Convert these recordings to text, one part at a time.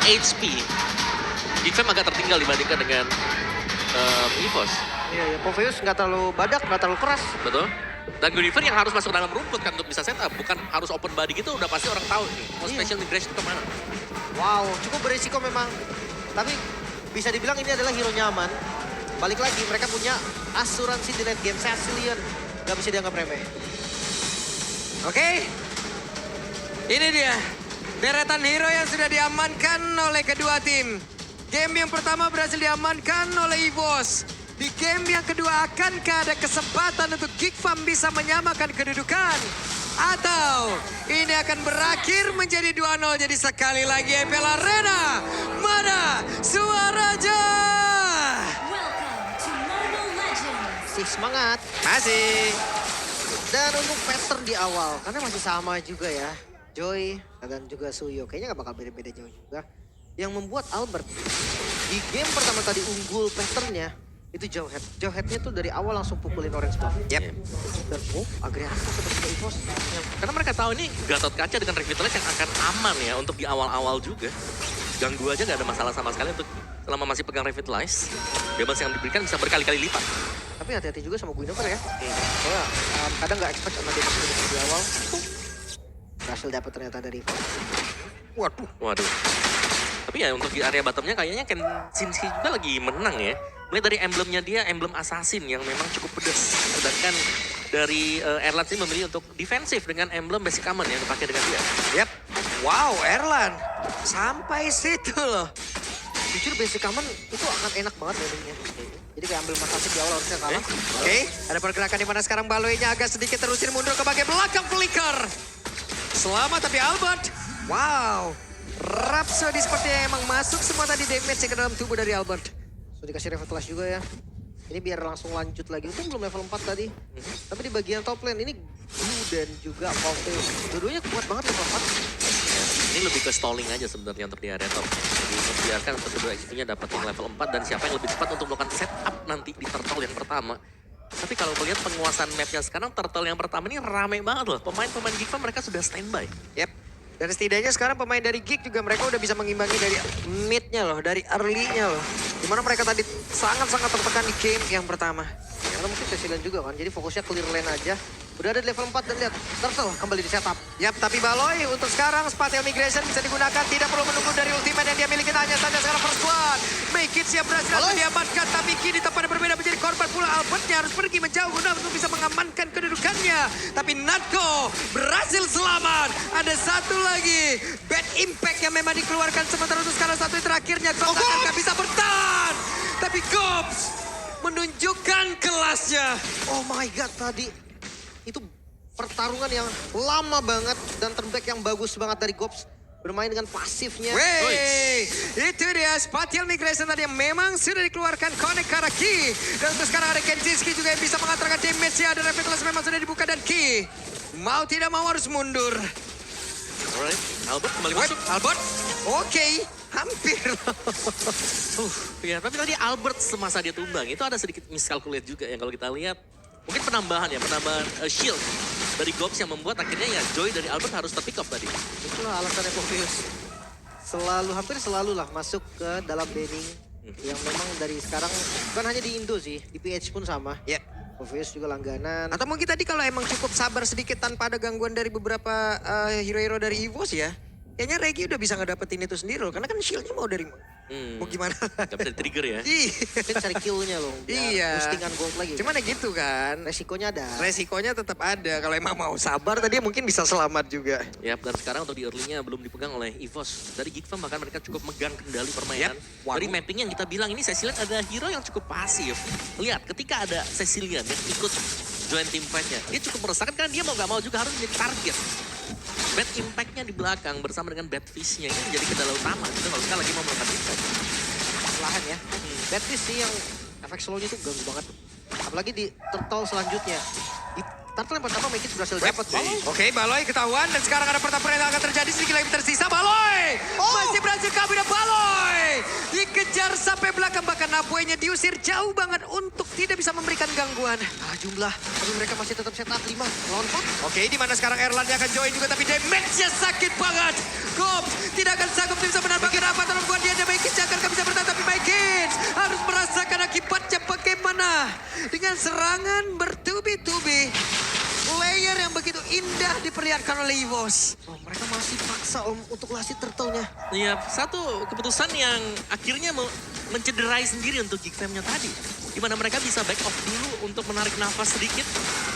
HP. Gfam agak tertinggal dibandingkan dengan EVOS. Iya, ya, Poveus nggak terlalu badak, nggak terlalu keras. Betul. Dan Gulliver yang harus masuk dalam rumput kan untuk bisa setup. Bukan harus open body gitu, udah pasti orang tahu nih. Mau Iya. special migration itu kemana. Wow, cukup beresiko memang. Tapi bisa dibilang ini adalah hero nyaman. Balik lagi, mereka punya asuransi di late game. Cecilion nggak bisa dianggap remeh. Oke. Ini dia. Deretan hero yang sudah diamankan oleh kedua tim. Game yang pertama berhasil diamankan oleh EVOS. Di game yang kedua akankah ada kesempatan untuk Gfam bisa menyamakan kedudukan? Atau ini akan berakhir menjadi 2-0. Jadi sekali lagi EPL Arena. Mana suaranya? Welcome to Mobile Legends. Masih semangat. Masih. Dan untuk pattern di awal, karena masih sama juga ya. Joy dan juga Suyo, kayaknya nggak bakal beda-beda jauh juga. Yang membuat Albert di game pertama tadi unggul patternnya, itu Jawhead. Jawheadnya tuh dari awal langsung pukulin orange buff. Yep. Dan agresif seperti EVOS. Karena mereka tahu ini Gatot Kaca dengan Revitalize yang akan aman ya untuk di awal-awal juga. Ganggu aja nggak ada masalah sama sekali untuk selama masih pegang Revitalize. Bebas yang diberikan bisa berkali-kali lipat. Tapi hati-hati juga sama Guinevere ya. Soalnya kadang nggak expect sama dia di awal. Berhasil dapat ternyata dari EVOS. Waduh. Tapi ya untuk di area bottomnya kayaknya Kenshinski juga lagi menang ya. Mulai dari emblemnya dia, emblem assassin yang memang cukup pedas. Sedangkan dari Erlan sih memilih untuk defensif dengan emblem basic common yang dipakai dengan dia. Yep. Wow, Erlan. Sampai situ loh. Jujur basic common itu akan enak banget mainnya. Jadi kayak ambil masasik di awal harusnya kalah. Oke, ada pergerakan di mana sekarang Baloy-nya agak sedikit terusir mundur ke bagian belakang flicker. Selamat tapi Albert. Wow. Rhapsody sepertinya emang masuk semua tadi damage ke dalam tubuh dari Albert. So dikasih Revitalize juga ya. Ini biar langsung lanjut lagi. Untung belum level 4 tadi. Tapi di bagian top lane ini Blue dan juga Poveus. Dua-duanya kuat banget level 4. Ini lebih ke stalling aja sebenarnya untuk di area top. Jadi membiarkan untuk kedua XP-nya dapat yang level 4 dan siapa yang lebih cepat untuk melakukan setup nanti di turtle yang pertama. Tapi kalau melihat penguasaan mapnya sekarang, turtle yang pertama ini rame banget loh. Pemain-pemain Gfam mereka sudah standby. Yep. Dan setidaknya sekarang pemain dari Geek juga mereka udah bisa mengimbangi dari mid-nya loh, dari early-nya loh. Dimana mereka tadi sangat-sangat tertekan di game yang pertama. Karena mungkin Cecilion juga kan. Jadi fokusnya clear lane aja. Udah ada di level 4 dan lihat. Turtle kembali di setup. Yap, tapi Baloy untuk sekarang spatial migration bisa digunakan. Tidak perlu menunggu dari ultimate yang dia miliki. Hanya saja sekarang first blood. Make it siap berhasil untuk diamankan. Tapi kini tempat yang berbeda menjadi korban pula. Albertnya harus pergi menjauh guna untuk bisa mengamankan kedudukannya. Tapi Natko berhasil selamat. Ada satu lagi. Bad impact yang memang dikeluarkan. Sementara untuk sekarang satu yang terakhirnya. Gops nggak bisa bertahan. Tapi Gops menunjukkan kelasnya. Oh my god tadi. Itu pertarungan yang lama banget. Dan turn-back yang bagus banget dari Gops. Bermain dengan pasifnya. Wey, itu dia spatial migration tadi yang memang sudah dikeluarkan connect ke arah Ki. Dan untuk sekarang ada Kenshinski juga yang bisa mengantarkan damage-nya. Ada Revitalize memang sudah dibuka dan Ki mau tidak mau harus mundur. Alright, Albert kembali masuk. Albert, oke, hampir. Ya, tapi tadi Albert semasa dia tumbang itu ada sedikit miscalculate juga yang kalau kita lihat. Mungkin penambahan shield dari Gops yang membuat akhirnya ya Joy dari Albert harus terpick up tadi. Itulah alasannya Poveus. Hampir selalu lah masuk ke dalam banning. Yang memang dari sekarang, bukan hanya di Indo sih. Di PH pun sama. Ya. Poveus juga langganan. Atau mungkin tadi kalau emang cukup sabar sedikit tanpa ada gangguan dari beberapa hero-hero dari EVOS ya. Kayaknya Regi udah bisa ngedapetin itu sendiri loh. Karena kan shieldnya mau dari mau gimana? Gak bisa trigger ya. Iya. Mungkin cari kill-nya loh. Iya. Boostingan gold lagi. Cuman ya gitu kan. Resikonya ada. Resikonya tetap ada. Kalau emang mau sabar tadi mungkin bisa selamat juga. Ya, dan sekarang untuk di early-nya belum dipegang oleh EVOS. Dari Gfam bahkan mereka cukup megang kendali permainan. Yep. Waduh. Dari mapping yang kita bilang ini Cecilion ada hero yang cukup pasif. Lihat, ketika ada Cecilion yang ikut join team fight-nya, dia cukup meresahkan karena dia mau gak mau juga harus menjadi target. Bad impact-nya di belakang bersama dengan bad fish-nya ini menjadi kendala utama. Gitu kalau kita lagi mau melakukan impact. Lahan ya. Bad Fish sih yang efek slow-nya tuh ganggu banget. Apalagi di turtle selanjutnya. Di turtle yang pertama Mekit berhasil dapat. Oke, Baloy ketahuan dan sekarang ada pertempuran yang akan terjadi sedikit lagi tersisa. Baloy masih berhasil kabur dan Baloy dikejar dikejar sampai belakang, bahkan Naboy-nya diusir jauh banget untuk tidak bisa memberikan gangguan. Kalah jumlah, tapi mereka masih tetap setup 5 lawan 4. Oke, di mana sekarang Erlan yang akan join juga, tapi damage-nya sakit banget. Gob tidak akan sanggup bisa menambahkan apa dalam buat dia. Dan Maikins akan bisa bertahan, tapi Maikins harus merasakan akibatnya bagaimana. Dengan serangan bertubi-tubi. Layer yang begitu indah diperlihatkan oleh EVOS. Oh, mereka masih paksa Om untuk lasit turtle-nya. Ya, satu keputusan yang akhirnya mencederai sendiri untuk Geek Fam-nya tadi. Di mana mereka bisa back off dulu untuk menarik nafas sedikit.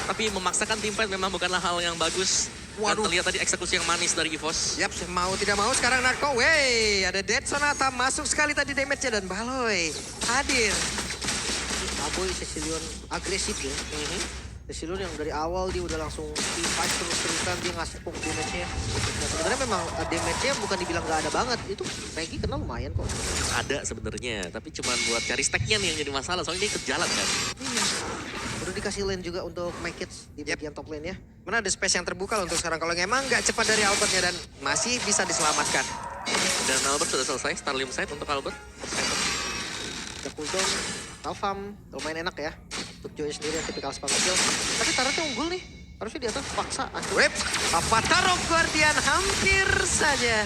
Tapi memaksakan team fight memang bukanlah hal yang bagus. Dan terlihat tadi eksekusi yang manis dari EVOS. Yap, mau tidak mau sekarang Narco. Wey, ada Dead Sonata masuk sekali tadi damage-nya dan Baloy hadir. Naboy Cecilion agresif ya. Cecilion yang dari awal dia udah langsung teamfight terus-terusan, dia ngasih poke damage-nya. Nah, sebenarnya memang damage-nya bukan dibilang nggak ada banget. Itu Peggy kena lumayan kok. Ada sebenarnya, tapi cuma buat cari stack-nya nih yang jadi masalah. Soalnya dia ikut jalan kan. Udah dikasih lane juga untuk Maikins di bagian top lane ya. Mana ada space yang terbuka loh untuk sekarang. Kalau emang nggak cepat dari Albertnya dan masih bisa diselamatkan. Dan Albert sudah selesai, Starlim side untuk Albert. Ada cooldown, Talfam, lumayan enak ya. Untuk Joy sendiri yang tipikal spam kill. Tapi Tarotnya unggul nih. Harusnya di atas paksa. Whip, Avatar of Guardian hampir saja.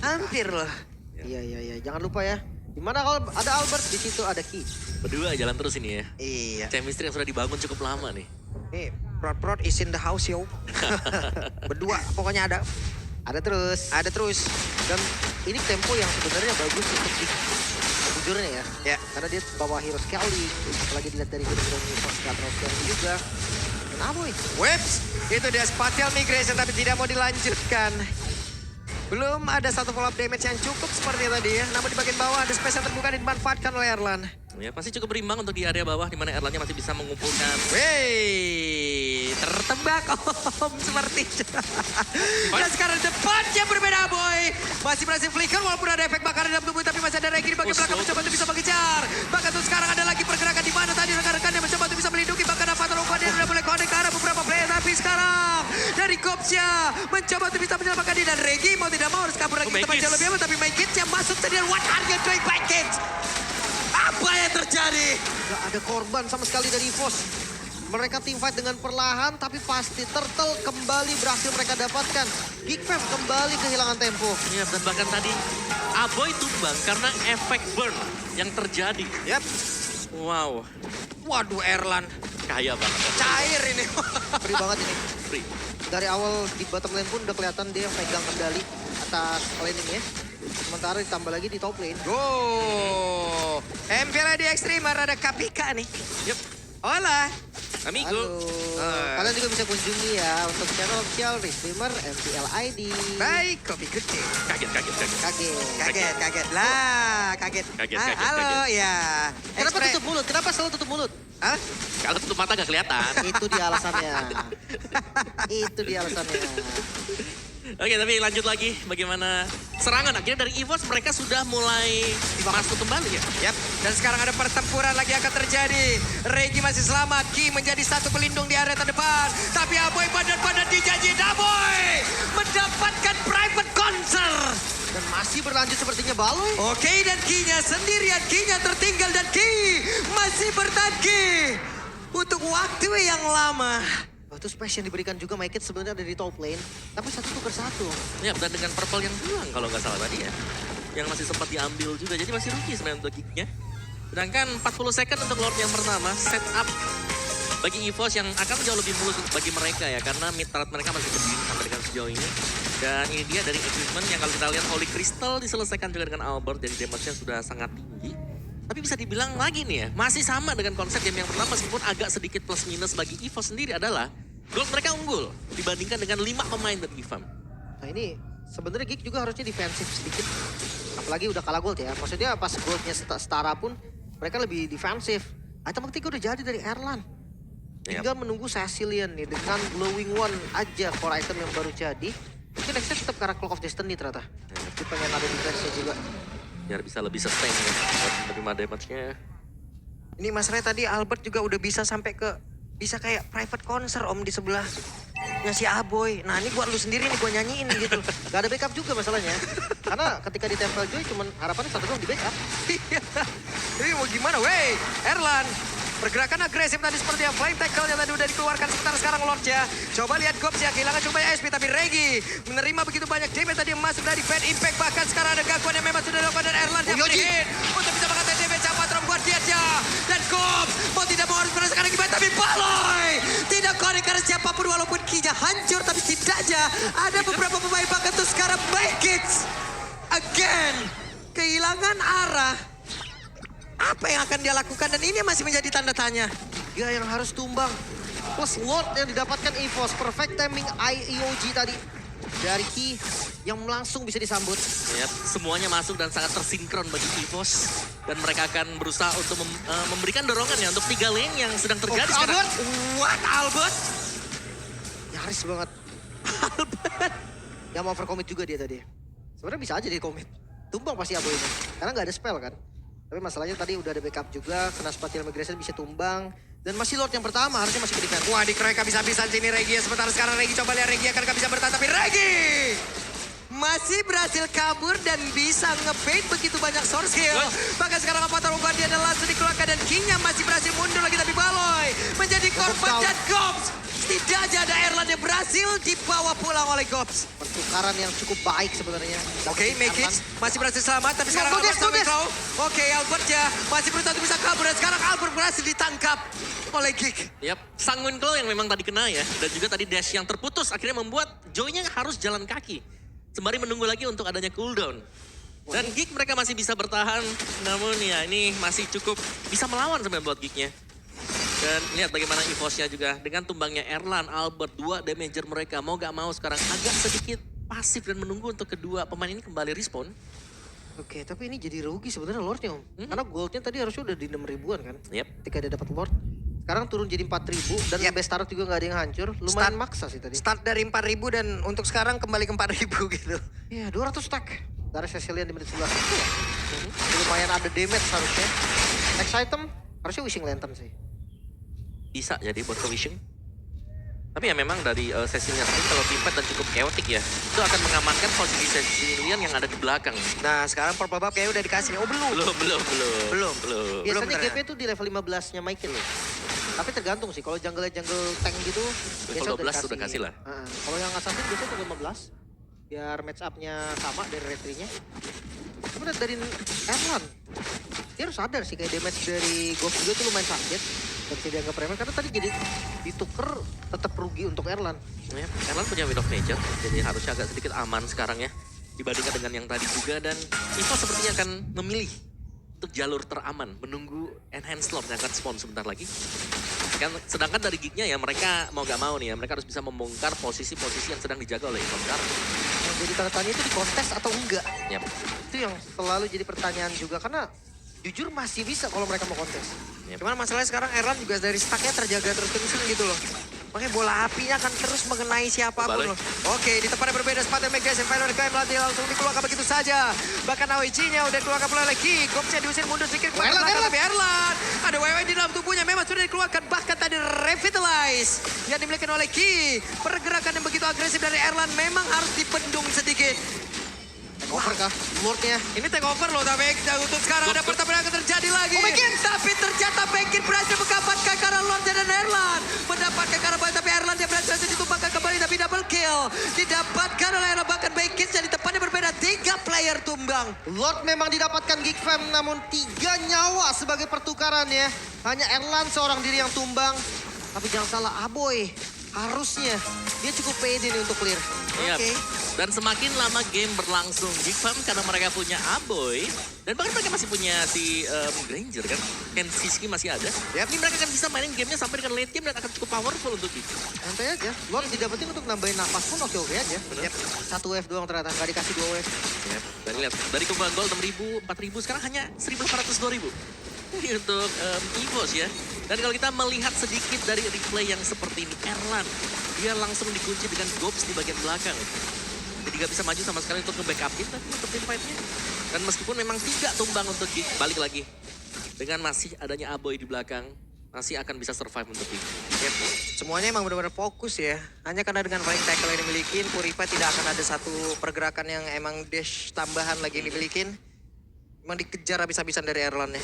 Hampir loh. Iya. Jangan lupa ya. Dimana kalau ada Albert, di situ ada Ki. Berdua jalan terus ini ya. Iya. Chemistry yang sudah dibangun cukup lama nih. Nih, Prot is in the house yo. Berdua pokoknya ada. Ada terus. Ada terus. Dan ini tempo yang sebenarnya bagus untuk di jujurnya ya. Ya. Karena dia bawa hero scaling. Apalagi dilihat dari hero Universe gak terlalu scaling juga. Dan Aboy. Whips, itu dia spatial migration tapi tidak mau dilanjutkan. Belum ada satu follow up damage yang cukup seperti tadi ya. Namun di bagian bawah ada space yang terbuka dan dimanfaatkan oleh Erlan. Ya, masih cukup berimbang untuk di area bawah di mana Erlannya masih bisa mengumpulkan. Wey, tertembak Om seperti itu. Dan sekarang depannya berbeda boy. Masih berhasil flicker walaupun ada efek bakaran dalam tubuh. Tapi masih ada Regi di bagian belakang mencoba untuk bisa mengejar. Bahkan tuh sekarang ada lagi pergerakan di mana tadi rekan-rekannya mencoba untuk bisa melindungi. Bahkan apa terluka dia sudah mulai connect ke arah beberapa player. Tapi sekarang dari Kopsnya mencoba untuk bisa menyelamatkan dia. Dan Regi mau tidak mau harus kabur lagi ke tempat jauh lebih aman. Tapi Maikins yang masuk sendirian. What are you doing Maikins? Apa yang terjadi? Gak ada korban sama sekali dari EVOS. Mereka teamfight dengan perlahan, tapi pasti Turtle kembali berhasil mereka dapatkan. Geek Fam kembali kehilangan tempo. Ya, dan bahkan tadi Aboy tumbang karena efek burn yang terjadi. Yap. Wow, Waduh Erlan. kaya banget. Cair ini. Free banget ini. Free. Dari awal di bottom lane pun udah kelihatan dia yang pegang kendali atas laning ya. Sementara ditambah lagi di top lane. Go. MPL di Extremer ada Kapika nih. Yep. Hola. Amigo. Halo. Kalian juga bisa kunjungi ya untuk channel official Streamer MPL ID. Baik, kopi gede. Kaget. Kaget. Lah, kaget. Kaget. Halo, ya. Kenapa tutup mulut? Kenapa selalu tutup mulut? Hah? Kalau tutup mata gak kelihatan. Itu dia alasannya. Itu dia alasannya. Oke, tapi lanjut lagi. Bagaimana serangan? Akhirnya dari EVOS mereka sudah mulai masuk kembali ya. Yap, dan sekarang ada pertempuran lagi akan terjadi. Regi masih selamat, Ki menjadi satu pelindung di area terdepan. Tapi Aboy badan-badan dijanji Aboy mendapatkan private concert. Dan masih berlanjut sepertinya Baloy. Oke, dan Ki-nya sendirian, Ki-nya tertinggal dan Ki masih bertahan Ki untuk waktu yang lama. Itu space yang diberikan juga Maikins sebenarnya ada di top lane. Tapi satu tuker satu. Ya, dan dengan purple yang hilang kalau nggak salah tadi ya. Yang masih sempat diambil juga, jadi masih rugi sebenarnya untuk Geek-nya. Sedangkan 40 second untuk Lord yang pertama, setup bagi EVOS yang akan jauh lebih mulus bagi mereka ya. Karena mid turret mereka masih berdiri sampai dengan sejauh ini. Dan ini dia dari equipment yang kalau kita lihat Holy Crystal diselesaikan juga dengan Albert. Jadi damage-nya sudah sangat tinggi. Tapi bisa dibilang lagi nih ya, masih sama dengan konsep game yang pertama meskipun agak sedikit plus minus bagi EVOS sendiri adalah gold mereka unggul dibandingkan dengan 5 pemain dari EVAM. Nah ini sebenarnya Geek juga harusnya defensif sedikit. Apalagi udah kalah gold ya. Maksudnya pas goldnya setara pun mereka lebih defensif. Item ketiga udah jadi dari Erlan. Tinggal menunggu Cecilion nih dengan glowing one aja core item yang baru jadi. Mungkin nextnya tetap karena Clock of Destiny ternyata. Tapi pengen ada defense-nya juga. Biar bisa lebih sustain ya, buat menerima damage-nya. Ini Mas Ray tadi Albert juga udah bisa sampai ke bisa kayak private concert Om di sebelah. ngasih Aboy. Nah ini buat lu sendiri nih gue nyanyiin gitu. Gak ada backup juga masalahnya. Karena ketika ditempel Joy cuman harapannya satu doang di backup. Iya. Ini mau gimana? Wey, Erlan. Pergerakan agresif tadi seperti yang flame tackle yang tadi udah dikeluarkan sementara sekarang Lord ya. Coba lihat Gops ya, kehilangan cukup banyak SP tapi Regi menerima begitu banyak damage tadi yang masuk dari Fed Impact. Bahkan sekarang ada gangguan yang memang sudah dilakukan dan Erlan yang hit untuk bisa mengangkat damage apa terbuat dia aja. Dan Gops mau tidak mau harus merasakan gimana tapi Baloy tidak connect karena siapapun walaupun kinya hancur tapi setidaknya ada beberapa pemain bahkan tuh sekarang make it again. Kehilangan arah. Apa yang akan dia lakukan dan ini masih menjadi tanda tanya. Dia yang harus tumbang. Plus Lord yang didapatkan EVOS. Perfect timing IEOG tadi. Dari Ki yang langsung bisa disambut. Yap, semuanya masuk dan sangat tersinkron bagi EVOS. Dan mereka akan berusaha untuk memberikan dorongan ya untuk 3 lane yang sedang terjadi sekarang. Albert? What Albert? Nyaris banget. Albert? Yang mau overcommit juga dia tadi. Sebenarnya bisa aja dia commit. Tumbang pasti Abo ini. Karena nggak ada spell kan. Tapi masalahnya tadi udah ada backup juga. Kena Spatial Migration bisa tumbang. Dan masih Lord yang pertama harusnya masih ke defense. Wah dikeroyok habis-habisan sini Regi. Sementara sekarang Regi coba lihat Regi akan bisa bertahan. Tapi Regi masih berhasil kabur dan bisa ngebait begitu banyak source kill. Bahkan sekarang apa taruh dia dan langsung dikeluarkan. Dan King-nya masih berhasil mundur lagi. Tapi Baloy menjadi korban dan Gops. Setidaknya ada Erlan yang berhasil dibawa pulang oleh Gops. Pertukaran yang cukup baik sebenarnya. Oke, Mekic masih berhasil selamat, tapi sekarang Albert sampai Claw. Oke, Albert ya masih berusaha untuk bisa kabur dan sekarang Albert berhasil ditangkap oleh Geek. Yap, sang Winclaw yang memang tadi kena ya. Dan juga tadi dash yang terputus akhirnya membuat Joy-nya harus jalan kaki. Sembari menunggu lagi untuk adanya cooldown. Dan Geek mereka masih bisa bertahan. Namun ya ini masih cukup bisa melawan sebenarnya buat Geek-nya. Dan lihat bagaimana EVOS-nya juga. Dengan tumbangnya Erlan, Albert, 2 damager mereka. Mau gak mau sekarang agak sedikit pasif dan menunggu untuk kedua pemain ini kembali respawn. Oke, tapi ini jadi rugi sebenarnya Lordnya Om. Karena goldnya tadi harusnya udah di 6 ribuan kan. Yep. Ketika dia dapat Lord. Sekarang turun jadi 4.000 dan best start juga nggak ada yang hancur. Lumayan maksa sih tadi. Start dari 4.000 dan untuk sekarang kembali ke 4.000 gitu. Iya, 200 stack. Dari Cecilian di menit 11. Lumayan ada damage harusnya. Next item harusnya Wishing Lantern sih. Bisa jadi buat ke Wishing. Tapi ya memang dari Cecilian sendiri kalau teamfight dan cukup chaotic ya. Itu akan mengamankan posisi Cecilian yang ada di belakang. Nah sekarang Purple Buff kayaknya udah dikasih nih. Oh belum. Belum. Biasanya ternyata. GP tuh di level 15-nya Michael loh. Tapi tergantung sih, kalau jungle tank gitu Level biasa 12 udah kasih lah. Kalau yang assassin biasanya tuh 15. Biar match up-nya sama dari retry-nya. Sebenarnya dari Erlan, dia harus sadar sih kayak damage dari Ghost juga tuh lumayan sakit. Dan bisa dianggap remeh karena tadi jadi dituker tetap rugi untuk Erlan. Ya, Erlan punya Wind of Nature, jadi harusnya agak sedikit aman sekarang ya. Dibandingkan dengan yang tadi juga dan EVOS sepertinya akan memilih untuk jalur teraman, menunggu enhance slot yang akan spawn sebentar lagi. Kan, sedangkan dari Geek-nya ya mereka mau gak mau nih ya, mereka harus bisa membongkar posisi-posisi yang sedang dijaga oleh EVOS sekarang. Jadi tanda tanya itu di kontes atau enggak? Yap. Itu yang selalu jadi pertanyaan juga karena jujur masih bisa kalau mereka mau kontes. Yep. Cuman masalahnya sekarang Erlan juga dari stacknya terjaga terus-terusan gitu loh. Makanya bola apinya akan terus mengenai siapapun Balik. loh. Oke, di tempat yang berbeda Spatial Migration Final Reclaim langsung dikeluarkan begitu saja. Bahkan AWG-nya udah dikeluarkan pula lagi. Gopsnya diusir mundur sedikit ke belakang tapi Erlan. Ada WW di dalam tubuhnya memang sudah dikeluarkan. Bahkan tadi Revitalize yang dimiliki oleh Ki. Pergerakan yang begitu agresif dari Erlan memang harus dibendung sedikit. Over kah? Lordnya. Ini take over loh, tapi untuk sekarang ada pertempuran yang terjadi lagi. Tapi ternyata Bekin berhasil mendapatkan karena Lord dan Erlan. Mendapatkan karena tapi Erlan dia berhasil ditumbangkan kembali, tapi double kill. Didapatkan oleh Erlan, bahkan Bekin jadi tempatnya berbeda. 3 player tumbang. Lord memang didapatkan Geek Fam, namun 3 nyawa sebagai pertukaran ya. Hanya Erlan seorang diri yang tumbang. Tapi jangan salah, Aboy harusnya dia cukup pede nih untuk clear. Yap. Oke. Dan semakin lama game berlangsung, Geek Fam karena mereka punya Aboy dan bahkan mereka masih punya si Granger kan, Ken Siski masih ada. Ini mereka akan bisa mainin gamenya sampai dengan late game dan akan cukup powerful untuk Geek. Santai aja, Lord didapetin untuk nambahin napas pun oke-oke aja. Bener. Satu wave doang ternyata, nggak dikasih 2 wave. Yap. Dan lihat dari keunggulan gol 6.000, 4.000 sekarang hanya 1.800, 2.000. Ini untuk EVOS ya. Dan kalau kita melihat sedikit dari replay yang seperti ini, Erlan dia langsung dikunci dengan Gops di bagian belakang. Jadi gak bisa maju sama sekali untuk nge-backupin tapi untuk tim fight-nya. Dan meskipun memang tidak tumbang untuk Geek, balik lagi. Dengan masih adanya Aboy di belakang, masih akan bisa survive untuk itu. Yep. Semuanya emang benar-benar fokus ya. Hanya karena dengan flying tackle yang dimiliki, Purify tidak akan ada satu pergerakan yang emang dash tambahan lagi yang dimiliki. Emang dikejar habis-habisan dari Erlan ya.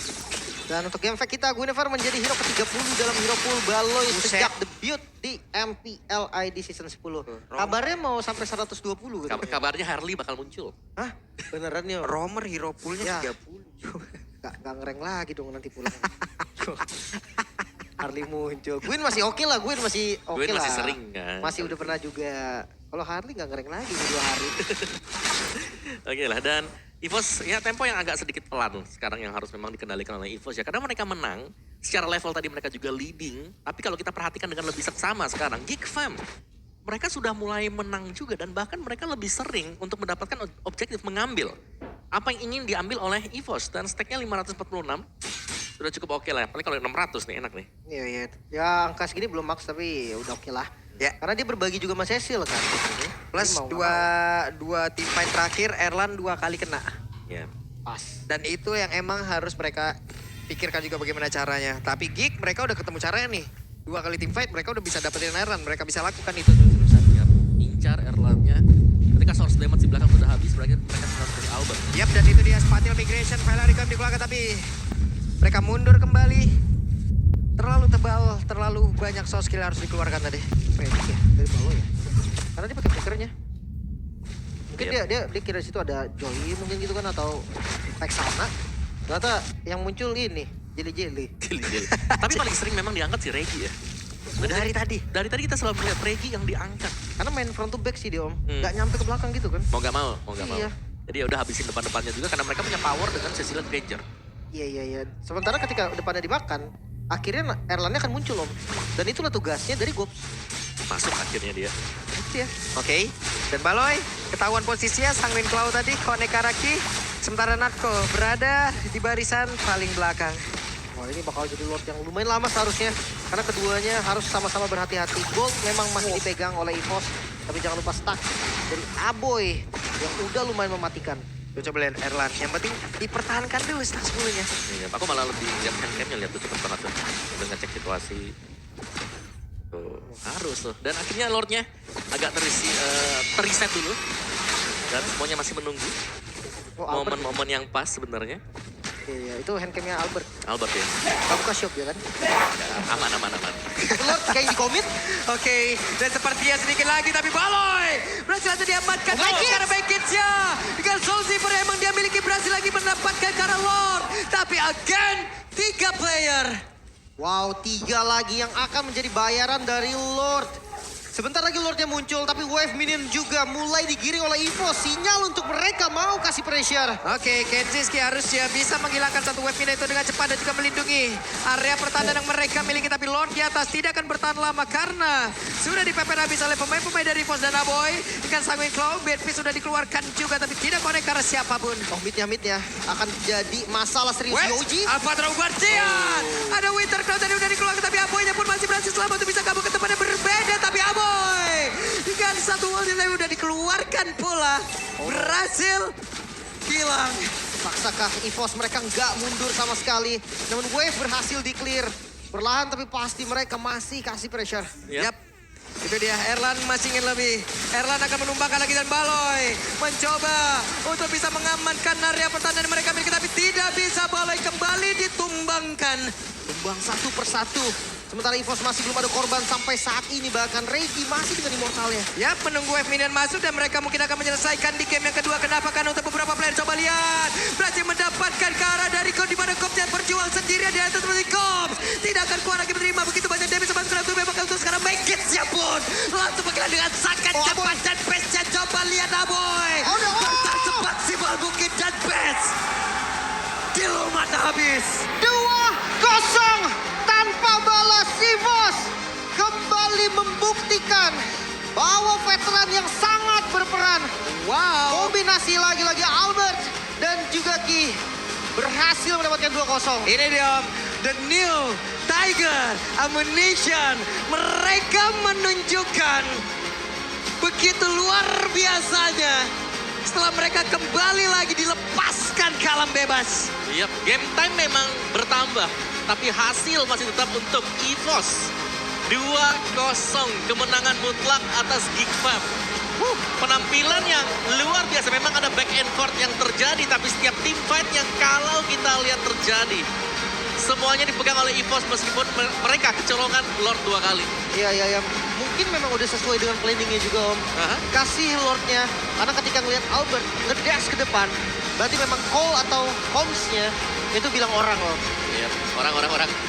Dan untuk game fact kita, Guinevere menjadi hero ke-30 dalam hero pool Baloy Buset. sejak debut di MPLID Season 10. Kabarnya mau sampai 120 gitu. Kabarnya Harley bakal muncul. Hah? Beneran nih? Romer hero poolnya Ya. 30. Gak ngereng lagi dong nanti pulang. Harley muncul. Gwyn masih oke lah, Gwyn masih oke Gwyn lah. masih sering kan. Masih udah pernah juga. Kalau Harley gak ngereng lagi di 2 hari. Oke lah, dan EVOS ya tempo yang agak sedikit pelan sekarang yang harus memang dikendalikan oleh EVOS ya. Karena mereka menang, secara level tadi mereka juga leading. Tapi kalau kita perhatikan dengan lebih seksama sekarang, Geek Fam, mereka sudah mulai menang juga. Dan bahkan mereka lebih sering untuk mendapatkan objektif mengambil apa yang ingin diambil oleh EVOS. Dan stacknya 546, sudah cukup oke lah. Paling kalau 600 nih enak nih. Iya, iya. Ya angka segini belum max tapi udah oke lah. Ya. Karena dia berbagi juga sama Cecil kan. Plus Jadi mau nggak dua team fight terakhir, Erlan 2 kali kena. Ya. mau. Pas. Dan itu yang emang harus mereka pikirkan juga bagaimana caranya. Tapi Geek mereka udah ketemu caranya nih. 2 kali team fight mereka udah bisa dapetin Erlan. Mereka bisa lakukan itu terus-terusan. Ya, incar Erlannya. Ketika source damage di belakang sudah habis, mereka harus dari Albert. Yap, dan itu dia Spatial Migration. Velaricom dikeluarkan tapi mereka mundur kembali. Terlalu tebal, terlalu banyak soft skill harus dikeluarkan tadi. Pendek ya dari Baloy ya. Karena dia pakai flickernya. Mungkin Yep. dia kira di situ ada Joy mungkin gitu kan atau Texana. Ternyata yang muncul ini Jelly. Gili-gili. Tapi paling sering memang diangkat si Regi ya. Dari tadi. Dari tadi kita selalu melihat Regi yang diangkat. Karena main front to back sih dia om. Hmm. Gak nyampe ke belakang gitu kan. Mau gak mau. Iya. Jadi ya udah habisin depan-depannya juga karena mereka punya power dengan Cecilia Granger. Iya. Sementara ketika depannya dimakan, akhirnya Erlannya akan muncul om. Dan itulah tugasnya dari Gops. Masuk akhirnya dia. Itu ya. Oke. Dan Baloy ketahuan posisinya Sanguine Claw tadi, Konekaraki. Sementara Natko berada di barisan paling belakang. Wah ini bakal jadi Lord yang lumayan lama seharusnya. Karena keduanya harus sama-sama berhati-hati. Gold memang masih dipegang oleh EVOS. Tapi jangan lupa stuck dari Aboy yang udah lumayan mematikan. Gue coba lihat Erlan. Yang penting dipertahankan dulu stack 10-nya. Iya, aku malah lebih lihat handcamnya, lihat tuh cepet banget tuh. Udah ngecek situasi. Tuh, harus tuh. Dan akhirnya Lordnya agak teriset dulu. Dan semuanya masih menunggu Oh Albert. momen-momen yang pas sebenarnya. Iya, itu handcamnya Albert. Albert ya. Gak buka shop ya kan? Aman. Lord kayak di komit. Oke, dan sepertinya sedikit lagi tapi Baloy berhasil aja diamankan karena Backits-nya. Dengan Soul Silver emang dia miliki berhasil lagi mendapatkan karena Lord. Tapi again 3 player. Wow, 3 lagi yang akan menjadi bayaran dari Lord. Sebentar lagi Lordnya muncul, tapi wave minion juga mulai digiring oleh EVOS. Sinyal untuk mereka mau kasih pressure. Oke, Kenziski harusnya bisa menghilangkan satu wave minion itu dengan cepat dan juga melindungi area pertahanan yang mereka miliki. Tapi Lord di atas tidak akan bertahan lama karena sudah dipepet habis oleh pemain-pemain dari EVOS dan Aboy. Dengan Sanguine Claw, Bedfish sudah dikeluarkan juga tapi tidak connect karena siapapun. Oh midnya akan jadi masalah serius Yoji. Alpha Guardian. Ada Winter Cloud tadi udah dikeluarkan tapi Aboynya pun masih berhasil selamat untuk bisa kabur ke tempat yang berbeda. Tapi Aboy dengan satu ulti yang udah dikeluarkan pula. Berhasil hilang. Paksakah EVOS mereka nggak mundur sama sekali. Namun wave berhasil di-clear. Perlahan tapi pasti mereka masih kasih pressure. Yap. Yap. Itu dia, Erlan masih ingin lebih. Erlan akan menumbangkan lagi dan Baloy mencoba untuk bisa mengamankan area pertahanan mereka miliki. Tapi tidak bisa, Baloy kembali ditumbangkan. Tumbang satu persatu. Sementara EVOS masih belum ada korban sampai saat ini. Bahkan Regi masih dengan immortalnya. Ya, menunggu wave minion masuk dan mereka mungkin akan menyelesaikan di game yang kedua. Kenapa? Karena untuk beberapa player coba lihat. Berhasil mendapatkan ke arah dari Kop di mana Kop yang berjuang sendirian di atas seperti Kop. Tidak akan kuat lagi menerima begitu banyak damage sama sekali untuk memang untuk sekarang make it pun. Langsung bergerak dengan sangat cepat dan best-nya coba lihat Aboy. Bertahan cepat si bal mungkin dan best. Kill mata habis. 2-0 tanpa balas EVOS kembali membuktikan bahwa veteran yang sangat berperan. Wow. Kombinasi lagi-lagi Albert dan juga Ki berhasil mendapatkan 2-0. Ini dia, the new Tiger Ammunition. Mereka menunjukkan begitu luar biasanya. Setelah mereka kembali lagi dilepaskan ke alam bebas. Yap, game time memang bertambah. tapi hasil masih tetap untuk EVOS. 2-0 kemenangan mutlak atas Geekfam. Penampilan yang luar biasa. Memang ada back and forth yang terjadi, tapi setiap team fight yang kalau kita lihat terjadi, semuanya dipegang oleh EVOS meskipun mereka kecolongan Lord 2 kali. Iya. Mungkin memang udah sesuai dengan planningnya juga Om. Aha. Kasih Lordnya, karena ketika ngeliat Albert ngedash ke depan, berarti memang call atau comms-nya itu bilang orang Om. Iya, orang-orang